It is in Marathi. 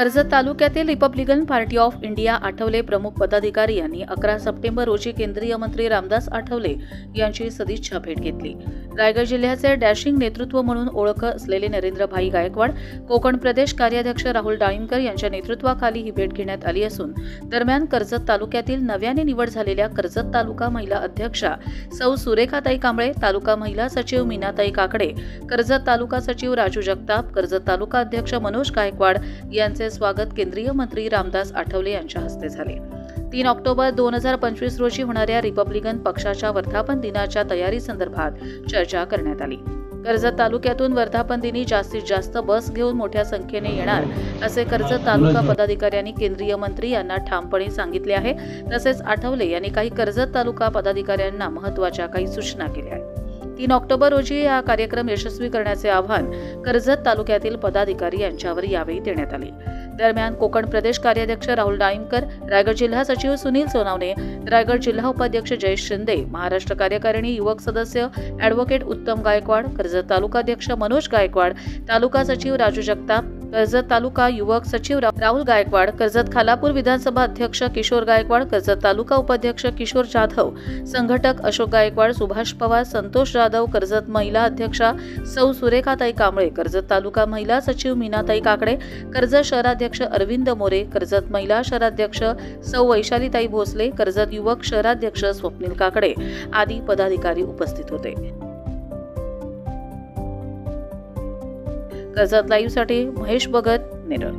कर्जत तालुक्यातील Republican party of India Athawale प्रमुख पदाधिकारी यांनी 11 सप्टेंबर रोजी केंद्रीय मंत्री रामदास आठवले यांची सदिच्छा भेट घेतली। रायगड जिल्ह्याचे डॅशिंग नेतृत्व म्हणून ओळख असलेले नरेंद्रभाई गायकवाड, कोकण प्रदेश कार्याध्यक्ष राहुल डाळिंबकर यांच्या नेतृत्वाखाली ही भेट घेण्यात आली असून दरम्यान कर्जत तालुक्यातील नव्याने निवड झालेल्या कर्जत तालुका महिला अध्यक्षा सौ सुरेखाताई कांबळे, तालुका महिला सचिव मीनाताई काकडे, कर्जत तालुका सचिव राजू जगताप, कर्जत तालुका अध्यक्ष मनोज गायकवाड यांचे स्वागत केंद्रीय मंत्री रामदास आठवले यांच्या हस्ते झाले। 3 ऑक्टोबर 2025 रोजी होणाऱ्या रिपब्लिकन पक्षाच्या वर्धापन दिनाच्या तयारी संदर्भात चर्चा करण्यात आली। कर्जत तालुक्यातून वर्धापन दिनी जास्तीत जास्त बस घेऊन मोठ्या संख्येने येणार असे कर्जत तालुका पदाधिकाऱ्यांनी केंद्रीय मंत्री यांना ठामपणे सांगितले आहे। तसेच आठवले यांनी काही कर्जत तालुका पदाधिकाऱ्यांना महत्त्वाच्या काही सूचना केल्या आहेत। 3 ऑक्टोबर रोजी हा कार्यक्रम यशस्वी करण्याचे आवाहन कर्जत तालुक्यातील पदाधिकारी यांच्यावर यावेळी देण्यात आले। दरम्यान कोकण प्रदेश कार्याध्यक्ष राहुल डाळिंबकर, रायगड जिल्हा सचिव सुनील सोनावणे, रायगड जिल्हा उपाध्यक्ष जयेश शिंदे, महाराष्ट्र कार्यकारिणी युवक सदस्य ॲडव्होकेट उत्तम गायकवाड, कर्जत तालुकाध्यक्ष मनोज गायकवाड, तालुका सचिव राजू जगताप, कर्जत तालुका युवक सचिव राहुल गायकवाड, कर्जत खालापूर विधानसभा अध्यक्ष किशोर गायकवाड, कर्जत तालुका उपाध्यक्ष किशोर जाधव, संघटक अशोक गायकवाड, सुभाष पवार, संतोष जाधव, कर्जत महिला अध्यक्षा सौ सुरेखाताई कांबळे, कर्जत तालुका महिला सचिव मीनाताई काकडे, कर्जत शहराध्यक्ष अरविंद मोरे, कर्जत महिला शहराध्यक्ष सौ वैशालीताई भोसले, कर्जत युवक शहराध्यक्ष स्वप्नील काकडे आदी पदाधिकारी उपस्थित होते। कर्जत लाईव्हसाठी महेश भगत, नेरळ।